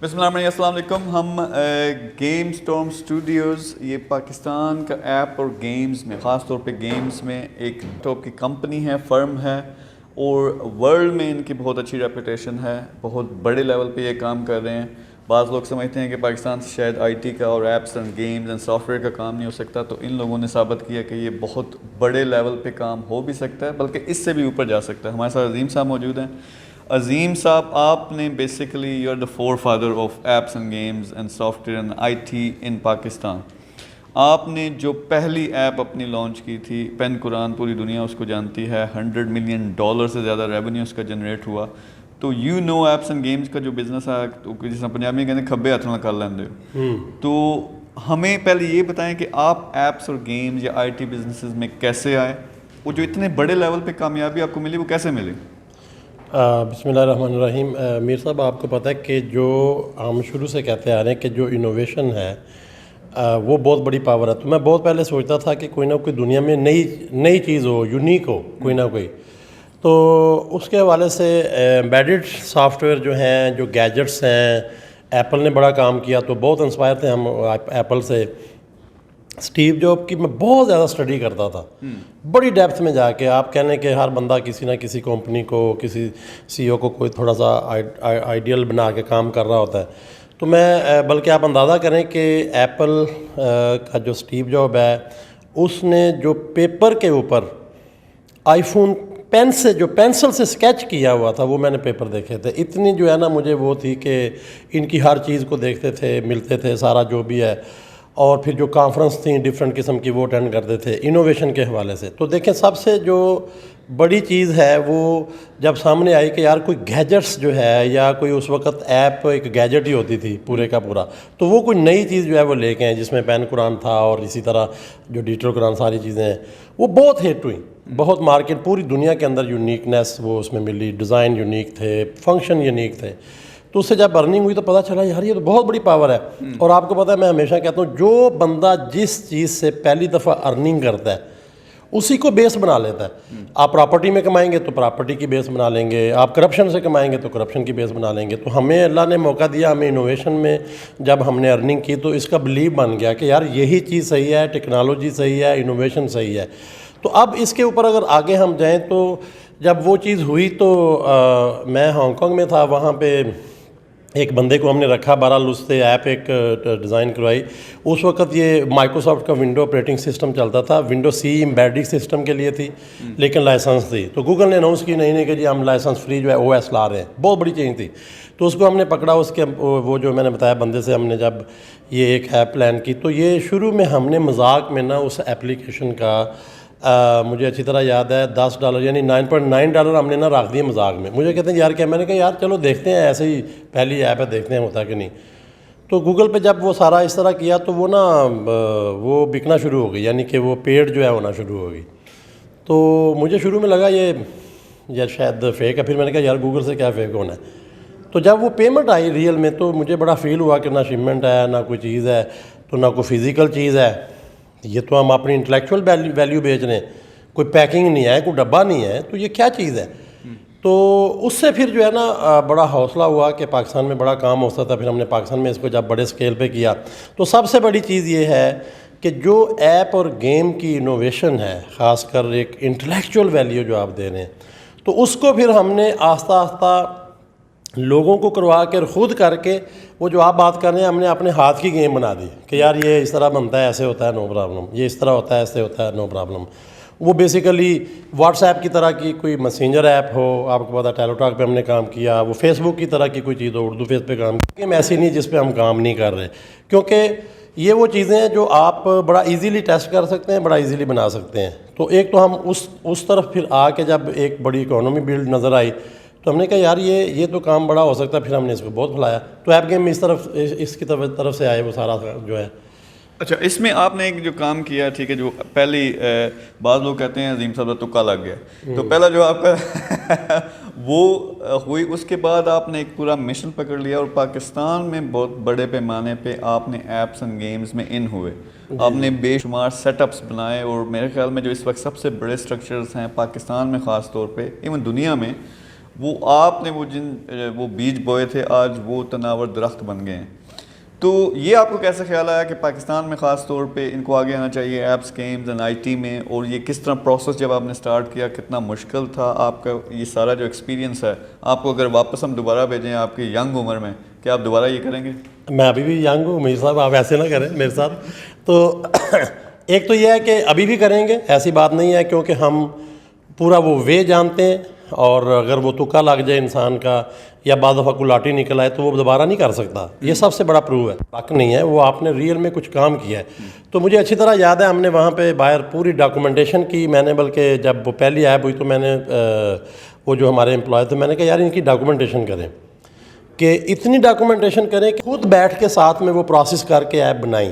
بسم اللہ الرحمن الرحیم، السلام علیکم. ہم گیم اسٹارم اسٹوڈیوز یہ پاکستان کا ایپ اور گیمز میں، خاص طور پہ گیمز میں ایک ٹاپ کی کمپنی ہے، فرم ہے، اور ورلڈ میں ان کی بہت اچھی ریپوٹیشن ہے. بہت بڑے لیول پہ یہ کام کر رہے ہیں. بعض لوگ سمجھتے ہیں کہ پاکستان سے شاید آئی ٹی کا اور apps and games and soft where کا کام نہیں ہو سکتا، تو ان لوگوں نے ثابت کیا کہ یہ بہت بڑے لیول پہ کام ہو بھی سکتا ہے، بلکہ اس سے بھی اوپر جا سکتا ہے. ہمارے ساتھ عظیم صاحب موجود ہیں. عظیم صاحب، آپ نے basically you are the forefather of apps and games and software and I T in Pakistan. آپ نے جو پہلی ایپ اپنی لانچ کی تھی، پین قرآن، پوری دنیا اس کو جانتی ہے، $100 ملین سے زیادہ ریونیو اس کا جنریٹ ہوا. تو you know apps and games کا جو بزنس ہے، جس میں پنجابی میں کہتے ہیں کھبے ہاتھ نال کر لیندے ہو. تو ہمیں پہلے یہ بتائیں کہ آپ ایپس اور گیمز یا آئی ٹی بزنسز میں کیسے آئے، وہ جو اتنے بڑے لیول پہ کامیابی آپ کو ملی وہ کیسے ملی؟ بسم اللہ الرحمن الرحیم. میر صاحب، آپ کو پتہ ہے کہ جو ہم شروع سے کہتے آ رہے ہیں کہ جو انوویشن ہے وہ بہت بڑی پاور ہے. تو میں بہت پہلے سوچتا تھا کہ کوئی نہ کوئی دنیا میں نئی چیز ہو، یونیک ہو کوئی نہ کوئی. تو اس کے حوالے سے ایمبیڈڈ سافٹ ویئر جو ہیں، جو گیجٹس ہیں، ایپل نے بڑا کام کیا، تو بہت انسپائر تھے ہم ایپل سے. اسٹیو جاب کی میں بہت زیادہ اسٹڈی کرتا تھا، بڑی ڈیپتھ میں جا کے. آپ کہہ لیں کہ ہر بندہ کسی نہ کسی کمپنی کو، کسی سی او کو کوئی تھوڑا سا آئیڈیل بنا کے کام کر رہا ہوتا ہے. تو میں بلکہ آپ اندازہ کریں کہ ایپل کا جو اسٹیو جاب ہے، اس نے جو پیپر کے اوپر آئی فون پین سے، جو پینسل سے اسکیچ کیا ہوا تھا، وہ میں نے پیپر دیکھے تھے. اتنی جو ہے نا مجھے وہ تھی کہ ان کی ہر چیز کو دیکھتے تھے، ملتے تھے، سارا جو بھی ہے. اور پھر جو کانفرنس تھیں ڈفرینٹ قسم کی، وہ اٹینڈ کرتے تھے انوویشن کے حوالے سے. تو دیکھیں، سب سے جو بڑی چیز ہے وہ جب سامنے آئی کہ یار کوئی گیجٹس جو ہے، یا کوئی اس وقت ایپ ایک گیجٹ ہی ہوتی تھی پورے کا پورا، تو وہ کوئی نئی چیز جو ہے وہ لے کے آئیں، جس میں پین قرآن تھا اور اسی طرح جو ڈیجیٹل قرآن، ساری چیزیں ہیں وہ بہت ہٹ ہوئیں. بہت مارکیٹ پوری دنیا کے اندر یونیکنیس وہ اس میں ملی، ڈیزائن یونیک تھے، فنکشن یونیک تھے. تو اس سے جب ارننگ ہوئی تو پتہ چلا یار یہ تو بہت بڑی پاور ہے. اور آپ کو پتہ ہے، میں ہمیشہ کہتا ہوں جو بندہ جس چیز سے پہلی دفعہ ارننگ کرتا ہے اسی کو بیس بنا لیتا ہے. آپ پراپرٹی میں کمائیں گے تو پراپرٹی کی بیس بنا لیں گے، آپ کرپشن سے کمائیں گے تو کرپشن کی بیس بنا لیں گے. تو ہمیں اللہ نے موقع دیا، ہمیں انوویشن میں جب ہم نے ارننگ کی تو اس کا بلیو بن گیا کہ یار یہی چیز صحیح ہے، ٹیکنالوجی صحیح ہے، انوویشن صحیح ہے. تو اب اس کے اوپر اگر آگے ہم جائیں تو جب وہ چیز ہوئی تو میں ہانگ کانگ میں تھا، وہاں پہ ایک بندے کو ہم نے رکھا، بہرحال اس سے ایپ ایک ڈیزائن کروائی. اس وقت یہ مائیکروسافٹ کا ونڈو آپریٹنگ سسٹم چلتا تھا، ونڈو سی ایمبیڈڈ سسٹم کے لیے تھی، لیکن لائسنس تھی. تو گوگل نے اناؤنس کی نہیں کہ جی ہم لائسنس فری جو ہے او ایس لا رہے ہیں. بہت بڑی چینج تھی. تو اس کو ہم نے پکڑا، اس کے وہ جو میں نے بتایا بندے سے ہم نے جب یہ ایک ایپ پلان کی، تو یہ شروع میں ہم نے مذاق میں نا اس ایپلیکیشن کا مجھے اچھی طرح یاد ہے $10 یعنی $9.9 ہم نے نا رکھ دیے مذاق میں. مجھے کہتے ہیں یار کیا؟ میں نے کہا یار چلو دیکھتے ہیں، ایسے ہی پہلی ایپ ہے، دیکھتے ہیں ہوتا کہ نہیں. تو گوگل پہ جب وہ سارا اس طرح کیا تو وہ نا وہ بکنا شروع ہو گئی، یعنی کہ وہ پیڈ جو ہے ہونا شروع ہو گئی. تو مجھے شروع میں لگا یہ شاید فیک ہے. پھر میں نے کہا یار گوگل سے کیا فیک ہونا ہے. تو جب وہ پیمنٹ آئی ریئل میں تو مجھے بڑا فیل ہوا کہ نہ شپمنٹ ہے، نہ کوئی چیز ہے، تو نہ کوئی فزیکل چیز ہے. یہ تو ہم اپنی انٹلیکچوئل ویلیو بیچ رہے ہیں، کوئی پیکنگ نہیں ہے، کوئی ڈبہ نہیں ہے، تو یہ کیا چیز ہے. تو اس سے پھر جو ہے نا بڑا حوصلہ ہوا کہ پاکستان میں بڑا کام ہو سکتا تھا. پھر ہم نے پاکستان میں اس کو جب بڑے سکیل پہ کیا تو سب سے بڑی چیز یہ ہے کہ جو ایپ اور گیم کی انوویشن ہے، خاص کر ایک انٹلیکچوئل ویلیو جو آپ دے رہے ہیں، تو اس کو پھر ہم نے آہستہ آہستہ لوگوں کو کروا کے خود کر کے وہ جو آپ بات کر رہے ہیں، ہم نے اپنے ہاتھ کی گیم بنا دی کہ یار یہ اس طرح بنتا ہے، ایسے ہوتا ہے، نو پرابلم. یہ اس طرح ہوتا ہے، ایسے ہوتا ہے، نو پرابلم. وہ بیسیکلی واٹس ایپ کی طرح کی کوئی میسنجر ایپ ہو، آپ کو پتا ٹیلو ٹاک پہ ہم نے کام کیا. وہ فیس بک کی طرح کی کوئی چیز ہو، اردو فیس پہ کام کیا. گیم ایسی نہیں جس پہ ہم کام نہیں کر رہے، کیونکہ یہ وہ چیزیں ہیں جو آپ بڑا ایزیلی ٹیسٹ کر سکتے ہیں، بڑا ایزیلی بنا سکتے ہیں. تو ایک تو ہم اس طرف پھر آ کے جب ایک بڑی اکانومی بلڈ نظر آئی تو ہم نے کہا یار یہ تو کام بڑا ہو سکتا ہے. پھر ہم نے اس کو بہت پھیلایا. تو ایپ گیم اس کی طرف سے آئے وہ سارا جو ہے. اچھا، اس میں آپ نے ایک جو کام کیا، ٹھیک ہے، جو پہلی بعض لوگ کہتے ہیں عظیم صاحب تکا لگ گیا، تو پہلا جو آپ کا وہ ہوئی، اس کے بعد آپ نے ایک پورا مشن پکڑ لیا اور پاکستان میں بہت بڑے پیمانے پہ آپ نے ایپس اینڈ گیمز میں ان ہوئے. آپ نے بے شمار سیٹ اپس بنائے، اور میرے خیال میں جو اس وقت سب سے بڑے اسٹرکچرز ہیں پاکستان میں خاص طور پہ، ایون دنیا میں، وہ آپ نے وہ بیج بوئے تھے آج وہ تناور درخت بن گئے ہیں. تو یہ آپ کو کیسا خیال آیا کہ پاکستان میں خاص طور پہ ان کو آگے آنا چاہیے apps games and I T میں, اور یہ کس طرح پروسیس جب آپ نے سٹارٹ کیا کتنا مشکل تھا آپ کا یہ سارا جو ایکسپیرینس ہے, آپ کو اگر واپس ہم دوبارہ بھیجیں آپ کی ینگ عمر میں, کیا آپ دوبارہ یہ کریں گے؟ میں ابھی بھی ینگ ہوں میر صاحب, آپ ایسے نہ کریں میرے ساتھ. تو ایک تو یہ ہے کہ ابھی بھی کریں گے, ایسی بات نہیں ہے, کیونکہ ہم پورا وہ وے جانتے ہیں, اور اگر وہ تکا لگ جائے انسان کا یا بعض دفعہ کو لاٹھی نکل آئے تو وہ دوبارہ نہیں کر سکتا. یہ سب سے بڑا پروو ہے, لک نہیں ہے, وہ آپ نے ریئل میں کچھ کام کیا ہے. تو مجھے اچھی طرح یاد ہے ہم نے وہاں پہ باہر پوری ڈاکومنٹیشن کی. میں نے بلکہ جب وہ پہلی ایپ ہوئی تو میں نے وہ جو ہمارے امپلائی تھے میں نے کہا یار ان کی ڈاکومنٹیشن کریں, کہ اتنی ڈاکومنٹیشن کریں کہ خود بیٹھ کے ساتھ میں وہ پروسیس کر کے ایپ بنائیں.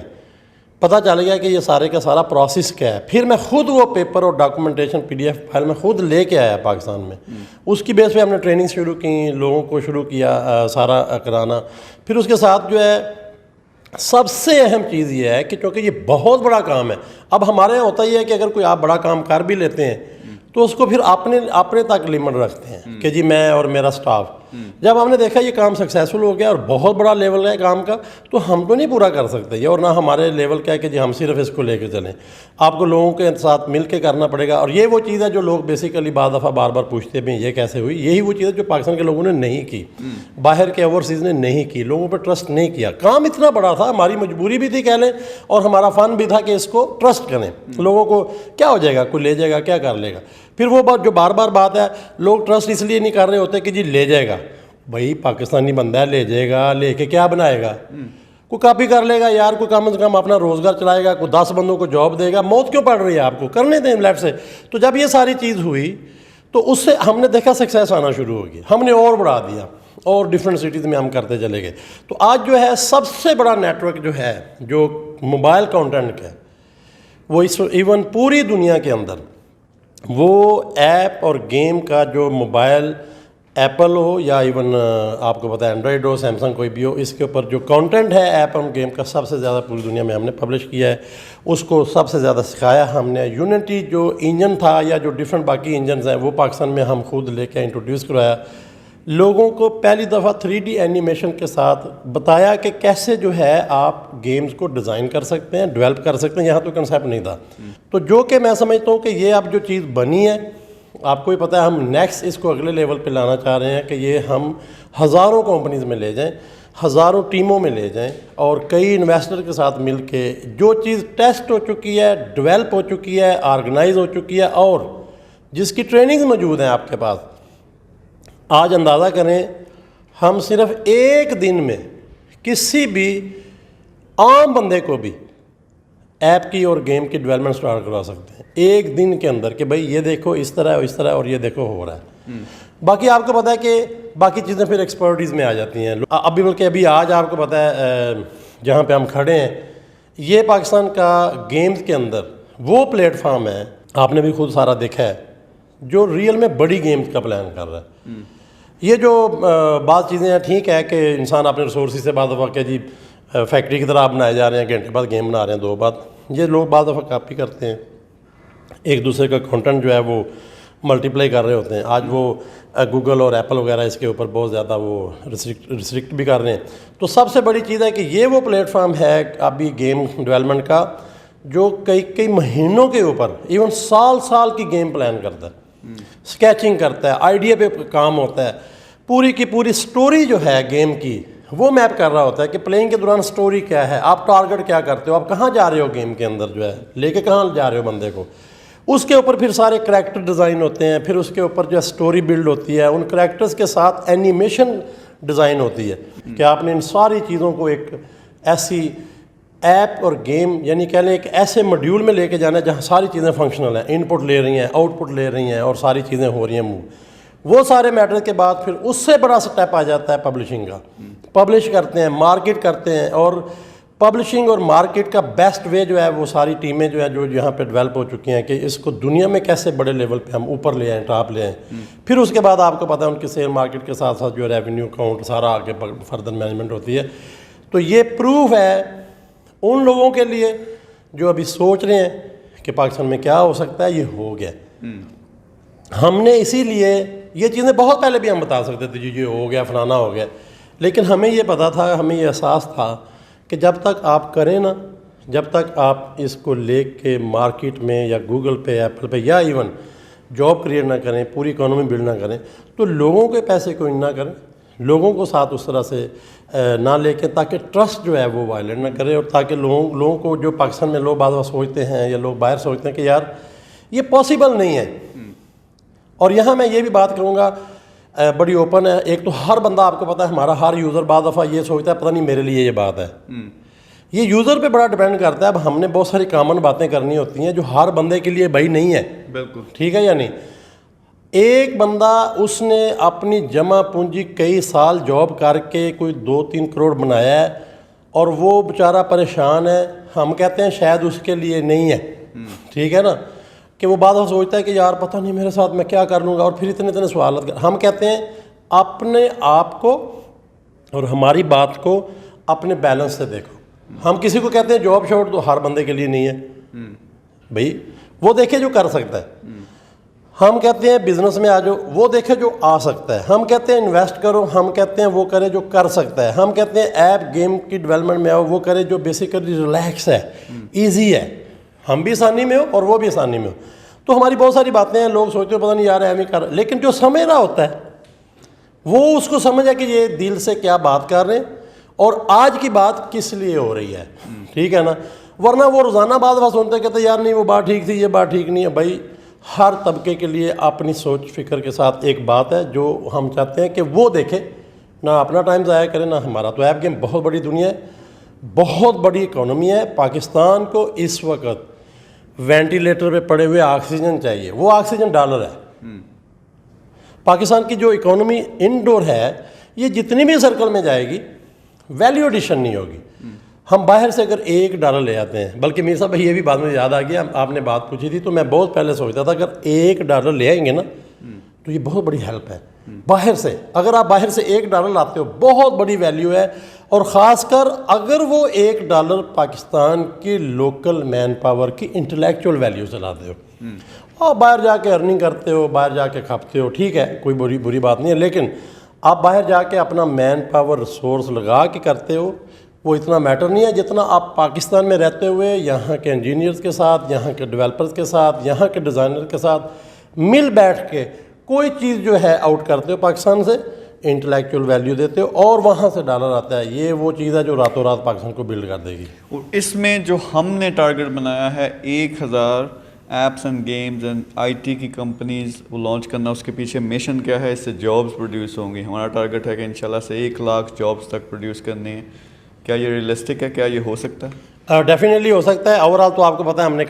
پتہ چل گیا کہ یہ سارے کا سارا پروسیس کیا ہے. پھر میں خود وہ پیپر اور ڈاکومنٹیشن PDF فائل میں خود لے کے آیا پاکستان میں. اس کی بیس پہ ہم نے ٹریننگ شروع کی, لوگوں کو شروع کیا سارا کرانا. پھر اس کے ساتھ جو ہے سب سے اہم چیز یہ ہے کہ چونکہ یہ بہت بڑا کام ہے, اب ہمارے یہاں ہوتا ہی ہے کہ اگر کوئی آپ بڑا کام کر بھی لیتے ہیں تو اس کو پھر اپنے تک لمٹ رکھتے ہیں کہ جی میں اور میرا سٹاف. جب ہم نے دیکھا یہ کام سکسیسفل ہو گیا اور بہت بڑا لیول ہے کام کا, تو ہم تو نہیں پورا کر سکتے یہ, اور نہ ہمارے لیول کیا ہے کہ جی ہم صرف اس کو لے کے چلیں. آپ کو لوگوں کے ساتھ مل کے کرنا پڑے گا. اور یہ وہ چیز ہے جو لوگ بیسیکلی بعض دفعہ بار بار پوچھتے ہیں یہ کیسے ہوئی. یہی وہ چیز ہے جو پاکستان کے لوگوں نے نہیں کی, باہر کے اوورسیز نے نہیں کی, لوگوں پہ ٹرسٹ نہیں کیا. کام اتنا بڑا تھا, ہماری مجبوری بھی تھی کہہ لیں, اور ہمارا فن بھی تھا کہ اس کو ٹرسٹ کریں. لوگوں کو کیا ہو جائے گا, کوئی لے جائے گا, کیا کر لے گا. پھر وہ بات جو بار بار بات ہے, لوگ ٹرسٹ اس لیے نہیں کر رہے ہوتے کہ جی لے جائے گا. بھائی پاکستانی بندہ ہے, لے جائے گا, لے کے کیا بنائے گا, کوئی کاپی کر لے گا یار, کوئی کم از کم اپنا روزگار چلائے گا, کوئی 10 بندوں کو جاب دے گا. موت کیوں پڑ رہی ہے آپ کو, کرنے دیں لیٹ سے. تو جب یہ ساری چیز ہوئی تو اس سے ہم نے دیکھا سکسیس آنا شروع ہو گیا, ہم نے اور بڑھا دیا اور ڈفرینٹ سٹیز میں ہم کرتے چلے گئے. تو آج جو ہے سب سے بڑا نیٹ ورک جو ہے جو موبائل کانٹینٹ کا ہے, وہ اس ایون پوری دنیا کے اندر وہ ایپ اور گیم کا جو موبائل ایپل ہو یا ایون آپ کو پتہ ہے اینڈرائڈ ہو, سیمسنگ کوئی بھی ہو, اس کے اوپر جو کانٹینٹ ہے ایپ اور گیم کا سب سے زیادہ پوری دنیا میں ہم نے پبلش کیا ہے. اس کو سب سے زیادہ سکھایا ہم نے. یونٹی جو انجن تھا یا جو ڈفرینٹ باقی انجنز ہیں وہ پاکستان میں ہم خود لے کے انٹروڈیوس کروایا. لوگوں کو پہلی دفعہ 3D اینیمیشن کے ساتھ بتایا کہ کیسے جو ہے آپ گیمز کو ڈیزائن کر سکتے ہیں, ڈیولپ کر سکتے ہیں. یہاں تو کنسیپٹ نہیں تھا. تو جو کہ میں سمجھتا ہوں کہ یہ اب جو چیز بنی ہے, آپ کو بھی پتہ ہے ہم نیکسٹ اس کو اگلے لیول پہ لانا چاہ رہے ہیں کہ یہ ہم ہزاروں کمپنیز میں لے جائیں, ہزاروں ٹیموں میں لے جائیں, اور کئی انویسٹر کے ساتھ مل کے جو چیز ٹیسٹ ہو چکی ہے, ڈیولپ ہو چکی ہے, آرگنائز ہو چکی ہے, اور جس کی ٹریننگز موجود ہیں آپ کے پاس. آج اندازہ کریں ہم صرف ایک دن میں کسی بھی عام بندے کو بھی ایپ کی اور گیم کی ڈیولپمنٹ سٹارٹ کروا سکتے ہیں ایک دن کے اندر, کہ بھائی یہ دیکھو اس طرح اس طرح, اور یہ دیکھو ہو رہا ہے. باقی آپ کو پتہ ہے کہ باقی چیزیں پھر ایکسپرٹیز میں آ جاتی ہیں. ابھی بلکہ ابھی آج آپ کو پتہ ہے جہاں پہ ہم کھڑے ہیں یہ پاکستان کا گیمز کے اندر وہ پلیٹ فارم ہے, آپ نے بھی خود سارا دیکھا ہے, جو ریئل میں بڑی گیمز کا پلان کر رہا ہے. یہ جو بعض چیزیں ہیں ٹھیک ہے کہ انسان اپنے ریسورسز سے بعض دفعہ کہ جی فیکٹری کی طرح بنائے جا رہے ہیں, گھنٹے بعد گیم بنا رہے ہیں, 2 بعد یہ لوگ بعض دفعہ کاپی کرتے ہیں, ایک دوسرے کا کنٹینٹ جو ہے وہ ملٹیپلائی کر رہے ہوتے ہیں. آج وہ گوگل اور ایپل وغیرہ اس کے اوپر بہت زیادہ وہ ریسٹرکٹ بھی کر رہے ہیں. تو سب سے بڑی چیز ہے کہ یہ وہ پلیٹ فارم ہے ابھی گیم ڈیولپمنٹ کا جو کئی مہینوں کے اوپر ایون سال کی گیم پلان کرتا ہے, اسکیچنگ کرتا ہے, آئیڈیا پہ کام ہوتا ہے, پوری کی پوری سٹوری جو ہے گیم کی وہ میپ کر رہا ہوتا ہے کہ پلینگ کے دوران سٹوری کیا ہے, آپ ٹارگٹ کیا کرتے ہو, آپ کہاں جا رہے ہو گیم کے اندر جو ہے, لے کے کہاں جا رہے ہو بندے کو. اس کے اوپر پھر سارے کریکٹر ڈیزائن ہوتے ہیں, پھر اس کے اوپر جو ہے سٹوری بلڈ ہوتی ہے, ان کریکٹرز کے ساتھ اینیمیشن ڈیزائن ہوتی ہے کہ آپ نے ان ساری چیزوں کو ایک ایسی ایپ اور گیم یعنی کہہ لیں ایک ایسے ماڈیول میں لے کے جانا ہے جہاں ساری چیزیں فنکشنل ہیں, ان پٹ لے رہی ہیں, آؤٹ پٹ لے رہی ہیں, اور ساری چیزیں ہو رہی ہیں موو. وہ سارے میٹر کے بعد پھر اس سے بڑا سٹیپ آ جاتا ہے پبلشنگ کا. پبلش کرتے ہیں, مارکیٹ کرتے ہیں, اور پبلشنگ اور مارکیٹ کا بیسٹ وے جو ہے وہ ساری ٹیمیں جو ہے جو یہاں پہ ڈیولپ ہو چکی ہیں کہ اس کو دنیا میں کیسے بڑے لیول پہ ہم اوپر لے آئیں, ٹاپ لے آئیں. پھر اس کے بعد آپ کو پتہ ہے ان کی سیل مارکیٹ کے ساتھ ساتھ جو ریونیو اکاؤنٹ سارا آگے فردر مینجمنٹ ہوتی ہے. تو یہ پروف ہے ان لوگوں کے لیے جو ابھی سوچ رہے ہیں کہ پاکستان میں کیا ہو سکتا ہے, یہ ہو گیا. ہم نے اسی لیے یہ چیزیں بہت پہلے بھی ہم بتا سکتے تھے جی ہو گیا فلانا ہو گیا، لیکن ہمیں یہ پتا تھا، ہمیں یہ احساس تھا کہ جب تک آپ کریں نا، جب تک آپ اس کو لے کے مارکیٹ میں یا گوگل پہ ایپل پہ یا ایون جاب کریٹ نہ کریں، پوری اکانومی بلڈ نہ کریں، تو لوگوں کے پیسے کو نہ کریں، لوگوں کو ساتھ اس طرح سے نہ لے کے، تاکہ ٹرسٹ جو ہے وہ وائلیٹ نہ کرے، اور تاکہ لوگوں کو جو پاکستان میں لوگ بعض وقت سوچتے ہیں یا لوگ باہر سوچتے ہیں کہ یار یہ پاسبل نہیں ہے. اور یہاں میں یہ بھی بات کروں گا بڑی اوپن ہے. ایک تو ہر بندہ، آپ کو پتہ ہے ہمارا ہر یوزر بعض دفعہ یہ سوچتا ہے پتہ نہیں میرے لیے یہ بات ہے. یہ یوزر پہ بڑا ڈیپینڈ کرتا ہے. اب ہم نے بہت ساری کامن باتیں کرنی ہوتی ہیں جو ہر بندے کے لیے بھائی نہیں ہے. بالکل ٹھیک ہے یا نہیں؟ ایک بندہ اس نے اپنی جمع پونجی کئی سال جاب کر کے کوئی 2-3 کروڑ بنایا ہے اور وہ بیچارہ پریشان ہے. ہم کہتے ہیں شاید اس کے لیے نہیں ہے. ٹھیک ہے نا، کہ وہ بعد سوچتا ہے کہ یار پتہ نہیں میرے ساتھ میں کیا کر لوں گا، اور پھر اتنے سوالات ہم کہتے ہیں اپنے آپ کو اور ہماری بات کو اپنے بیلنس سے دیکھو. ہم کسی کو کہتے ہیں جاب شاٹ تو ہر بندے کے لیے نہیں ہے بھائی، وہ دیکھے جو کر سکتا ہے. ہم کہتے ہیں بزنس میں آ جاؤ، وہ دیکھے جو آ سکتا ہے. ہم کہتے ہیں انویسٹ کرو، ہم کہتے ہیں وہ کرے جو کر سکتا ہے. ہم کہتے ہیں ایپ گیم کی ڈیولپمنٹ میں آؤ، وہ کرے جو بیسیکلی ریلیکس ہے، ایزی ہے. ہم بھی آسانی میں ہو اور وہ بھی آسانی میں ہو. تو ہماری بہت ساری باتیں ہیں، لوگ سوچتے ہو پتہ نہیں یار ایم ہی کر، لیکن جو سمجھ رہا ہوتا ہے وہ اس کو سمجھ ہے کہ یہ دل سے کیا بات کر رہے ہیں اور آج کی بات کس لیے ہو رہی ہے. ٹھیک ہے نا؟ ورنہ وہ روزانہ بعد سنتے کہتے یار نہیں وہ بات ٹھیک تھی، یہ بات ٹھیک نہیں ہے. بھائی ہر طبقے کے لیے اپنی سوچ فکر کے ساتھ ایک بات ہے جو ہم چاہتے ہیں کہ وہ دیکھے، نہ اپنا ٹائم ضائع کرے نہ ہمارا. تو ایپ گیم بہت بڑی دنیا ہے، بہت بڑی اکانومی ہے. پاکستان کو اس وقت وینٹیلیٹر پہ پڑے ہوئے آکسیجن چاہیے، وہ آکسیجن ڈالر ہے. پاکستان کی جو اکانومی انڈور ہے یہ جتنی بھی سرکل میں جائے گی ویلیو ایڈیشن نہیں ہوگی. ہم باہر سے اگر $1 لے آتے ہیں، بلکہ میرے صاحب یہ بھی بعد میں یاد آ گیا، آپ نے بات پوچھی تھی تو میں بہت پہلے سوچتا تھا اگر $1 لے آئیں گے نا تو یہ بہت بڑی ہیلپ ہے. باہر سے اگر آپ باہر سے $1 لاتے ہو بہت بڑی ویلیو ہے. اور خاص کر اگر وہ $1 پاکستان کی لوکل مین پاور کی انٹلیکچوئل ویلیو سے لاتے ہو، اور باہر جا کے ارننگ کرتے ہو، باہر جا کے کھپتے ہو، ٹھیک ہے کوئی بری بات نہیں ہے، لیکن آپ باہر جا کے اپنا مین پاور ریسورس لگا کے کرتے ہو وہ اتنا میٹر نہیں ہے جتنا آپ پاکستان میں رہتے ہوئے یہاں کے انجینئرز کے ساتھ، یہاں کے ڈیولپرز کے ساتھ، یہاں کے ڈیزائنر کے ساتھ مل بیٹھ کے کوئی چیز جو ہے آؤٹ کرتے ہو پاکستان سے، انٹلیکچوئل ویلیو دیتے ہو اور وہاں سے ڈالر آتا ہے. یہ وہ چیز ہے جو راتوں رات پاکستان کو بلڈ کر دے گی. اور اس میں جو ہم نے ٹارگٹ بنایا ہے 1000 apps and games and I T کی کمپنیز وہ لانچ کرنا، اس کے پیچھے مشن کیا ہے؟ اس سے جابس پروڈیوس ہوں گی. ہمارا ٹارگٹ ہے کہ انشاءاللہ سے 1 لاکھ جابس تک پروڈیوس کرنے ہیں. کیا یہ ریئلسٹک ہے؟ کیا یہ ہو سکتا ہے؟ ڈیفینیٹلی ہو سکتا ہے. اوور آل تو آپ کو پتہ ہے ہم نے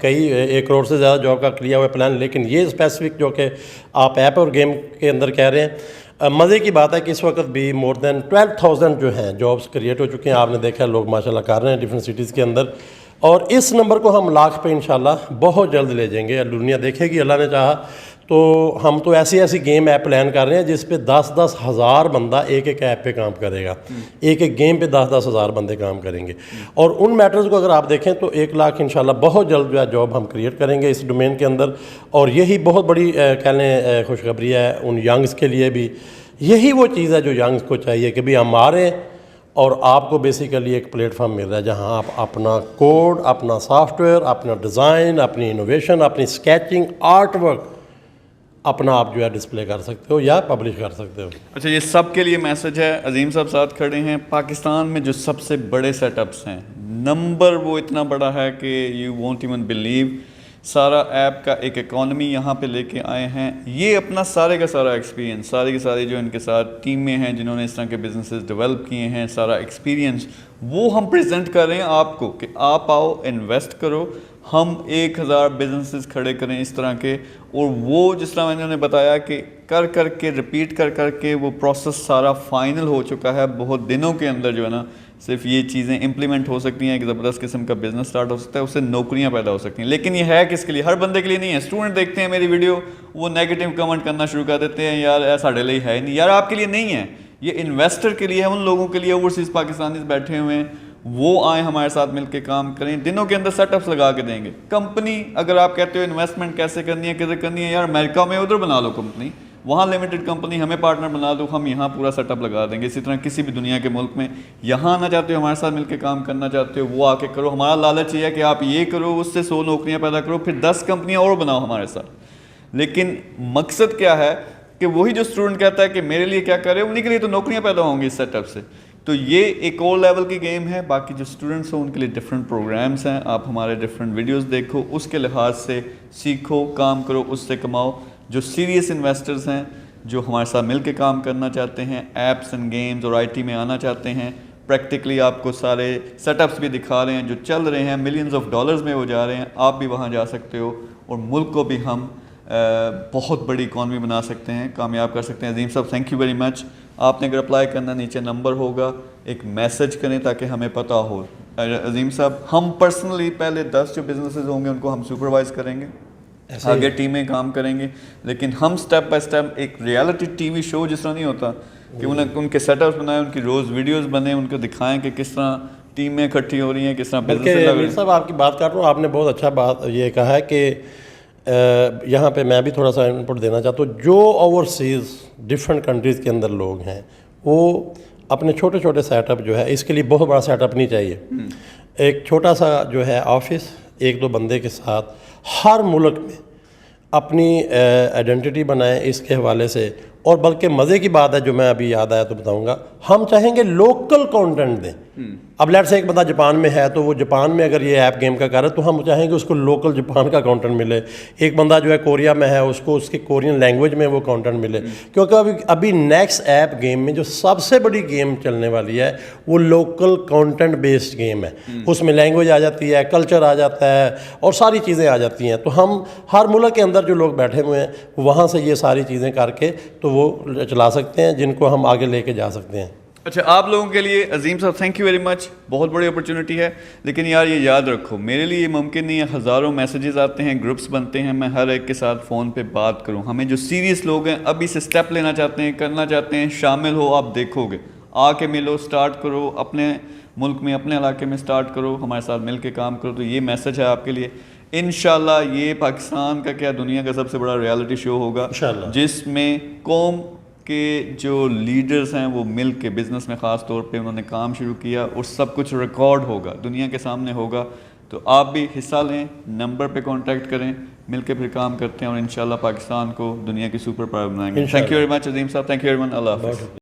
کئی 1 کروڑ سے زیادہ جاب کا کیا ہوا پلان، لیکن یہ اسپیسیفک جو کہ آپ ایپ اور گیم کے اندر کہہ رہے ہیں، مزے کی بات ہے کہ اس وقت بھی مور دین 12,000 جو ہیں جابس کریٹ ہو چکے ہیں. آپ نے دیکھا لوگ ماشاءاللہ کر رہے ہیں ڈفرینٹ سٹیز کے اندر، اور اس نمبر کو ہم لاکھ پہ انشاءاللہ بہت جلد لے جائیں گے. دنیا دیکھے گی، اللہ نے چاہا تو ہم تو ایسی گیم ایپ پلان کر رہے ہیں جس پہ 10-10 ہزار بندہ ایک ایپ پہ کام کرے گا. ایک گیم پہ 10-10 ہزار بندے کام کریں گے. اور ان میٹرز کو اگر آپ دیکھیں تو 1 لاکھ انشاءاللہ بہت جلد جو ہے جاب ہم کریٹ کریں گے اس ڈومین کے اندر. اور یہی بہت بڑی کہہ لیں خوشخبری ہے ان ینگز کے لیے بھی. یہی وہ چیز ہے جو ینگز کو چاہیے کہ بھی ہم آ رہے ہیں اور آپ کو بیسیکلی ایک پلیٹ فارم مل رہا ہے جہاں آپ اپنا کوڈ، اپنا سافٹ ویئر، اپنا ڈیزائن، اپنی انوویشن، اپنی اسکیچنگ، آرٹ ورک اپنا آپ جو ہے ڈسپلے کر سکتے ہو یا پبلش کر سکتے ہو. اچھا، یہ سب کے لیے میسج ہے. عظیم صاحب ساتھ کھڑے ہیں. پاکستان میں جو سب سے بڑے سیٹ اپس ہیں، نمبر وہ اتنا بڑا ہے کہ یو وونٹ ایون بلیو. سارا ایپ کا ایک اکانومی یہاں پہ لے کے آئے ہیں. یہ اپنا سارے کا سارا ایکسپیرینس، ساری کی ساری جو ان کے ساتھ ٹیمیں ہیں جنہوں نے اس طرح کے بزنسز ڈیولپ کیے ہیں، سارا ایکسپیرینس وہ ہم پریزنٹ کر رہے ہیں آپ کو کہ آپ آؤ انویسٹ کرو. ہم 1000 بزنسز کھڑے کریں اس طرح کے، اور وہ جس طرح میں نے بتایا کہ کر کے ریپیٹ کر کے وہ پروسیس سارا فائنل ہو چکا ہے. بہت دنوں کے اندر جو ہے نا صرف یہ چیزیں امپلیمنٹ ہو سکتی ہیں، ایک زبردست قسم کا بزنس سٹارٹ ہو سکتا ہے، اس سے نوکریاں پیدا ہو سکتی ہیں. لیکن یہ ہے کس کے لیے؟ ہر بندے کے لیے نہیں ہے. اسٹوڈنٹ دیکھتے ہیں میری ویڈیو، وہ نیگیٹو کمنٹ کرنا شروع کر دیتے ہیں، یار ساڑھے لیے ہے نہیں. یار آپ کے لیے نہیں ہے، یہ انویسٹر کے لیے ہے، ان لوگوں کے لیے اوورسیز پاکستانیز بیٹھے ہوئے ہیں، وہ آئیں ہمارے ساتھ مل کے کام کریں. دنوں کے اندر سیٹ اپس لگا کے دیں گے. کمپنی اگر آپ کہتے ہو انویسٹمنٹ کیسے کرنی ہے، کدھر کرنی ہے، یار امریکہ میں ادھر بنا لو کمپنی. وہاں لمیٹڈ کمپنی ہمیں پارٹنر بنا دو, ہم یہاں پورا سیٹ اپ لگا دیں گے. اسی طرح کسی بھی دنیا کے ملک میں یہاں آنا چاہتے ہو, ہمارے ساتھ مل کے کام کرنا چاہتے ہو, وہ آ کے کرو. ہمارا لالچ یہ ہے کہ آپ یہ کرو, اس سے 100 نوکریاں پیدا کرو, پھر 10 کمپنیاں اور بناؤ ہمارے ساتھ. لیکن مقصد کیا ہے کہ وہی جو اسٹوڈنٹ کہتا ہے کہ میرے لیے کیا کرے, انہیں کے لیے تو نوکریاں پیدا ہوں گی اس سیٹ اپ سے. تو یہ ایک اور لیول کی گیم ہے. باقی جو اسٹوڈنٹس ہیں ان کے لیے ڈفرینٹ پروگرامس ہیں, آپ ہمارے ڈفرینٹ ویڈیوز دیکھو, اس کے لحاظ سے سیکھو, کام کرو, اس سے کماؤ. جو سیریس انویسٹرز ہیں جو ہمارے ساتھ مل کے کام کرنا چاہتے ہیں, ایپس اینڈ گیمز اور آئی ٹی میں آنا چاہتے ہیں, پریکٹیکلی آپ کو سارے سیٹ اپس بھی دکھا رہے ہیں جو چل رہے ہیں, ملینز آف ڈالرز میں وہ جا رہے ہیں, آپ بھی وہاں جا سکتے ہو اور ملک کو بھی ہم بہت بڑی اکانومی بنا سکتے ہیں, کامیاب کر سکتے ہیں. عظیم صاحب تھینک یو ویری مچ. آپ نے اگر اپلائی کرنا, نیچے نمبر ہوگا, ایک میسج کریں تاکہ ہمیں پتہ ہو. عظیم صاحب ہم پرسنلی پہلے 10 جو بزنسز ہوں گے ان کو ہم سپروائز کریں گے, آگے ٹیمیں کام کریں گے, لیکن ہم سٹیپ بائی سٹیپ ایک ریالٹی ٹی وی شو جس طرح نہیں ہوتا کہ ان کے سیٹ اپس بنائیں, ان کی روز ویڈیوز بنیں, ان کو دکھائیں کہ کس طرح ٹیمیں اکٹھی ہو رہی ہیں, کس طرح بزنس. میر صاحب آپ کی بات کر رہا ہوں, آپ نے بہت اچھا بات یہ کہا ہے کہ یہاں پہ میں بھی تھوڑا سا انپٹ دینا چاہتا ہوں. جو اوورسیز ڈفرینٹ کنٹریز کے اندر لوگ ہیں وہ اپنے چھوٹے چھوٹے سیٹ اپ جو ہے, اس کے لیے بہت بڑا سیٹ اپ نہیں چاہیے. ایک چھوٹا سا جو ہے آفس 1-2 بندے کے ساتھ ہر ملک میں اپنی آئیڈینٹی بنائیں اس کے حوالے سے. اور بلکہ مزے کی بات ہے جو میں ابھی یاد آیا تو بتاؤں گا, ہم چاہیں گے لوکل کانٹینٹ دیں. اب لیٹ سے ایک بندہ جاپان میں ہے تو وہ جاپان میں اگر یہ ایپ گیم کا کر رہا ہے تو ہم چاہیں گے اس کو لوکل جاپان کا کانٹینٹ ملے. ایک بندہ جو ہے کوریا میں ہے اس کو اس کی کورین لینگویج میں وہ کانٹینٹ ملے, کیونکہ ابھی نیکسٹ ایپ گیم میں جو سب سے بڑی گیم چلنے والی ہے وہ لوکل کانٹینٹ بیسڈ گیم ہے. اس میں لینگویج آ جاتی ہے, کلچر آ جاتا ہے اور ساری چیزیں آ جاتی ہیں. تو ہم ہر ملک کے اندر جو لوگ بیٹھے ہوئے ہیں وہاں سے یہ ساری چیزیں کر کے تو وہ چلا سکتے ہیں, جن کو ہم آگے لے کے جا سکتے ہیں. اچھا, آپ لوگوں کے لیے عظیم صاحب تھینک یو ویری مچ, بہت بڑی اپرچونٹی ہے. لیکن یار یہ یاد رکھو, میرے لیے یہ ممکن نہیں ہے, ہزاروں میسیجز آتے ہیں, گروپس بنتے ہیں, میں ہر ایک کے ساتھ فون پہ بات کروں. ہمیں جو سیریس لوگ ہیں ابھی سے سٹیپ لینا چاہتے ہیں, کرنا چاہتے ہیں, شامل ہو, آپ دیکھو گے, آ کے ملو, سٹارٹ کرو, اپنے ملک میں اپنے علاقے میں سٹارٹ کرو, ہمارے ساتھ مل کے کام کرو. تو یہ میسج ہے آپ کے لیے. انشاءاللہ یہ پاکستان کا کیا دنیا کا سب سے بڑا ریالٹی شو ہوگا جس میں قوم کہ جو لیڈرز ہیں وہ مل کے بزنس میں خاص طور پہ انہوں نے کام شروع کیا اور سب کچھ ریکارڈ ہوگا, دنیا کے سامنے ہوگا. تو آپ بھی حصہ لیں, نمبر پہ کانٹیکٹ کریں, مل کے پھر کام کرتے ہیں اور انشاءاللہ پاکستان کو دنیا کی سپر پاور بنائیں گے. تھینک یو ویری مچ عظیم صاحب, تھینک یو ویری مچ, اللہ حافظ.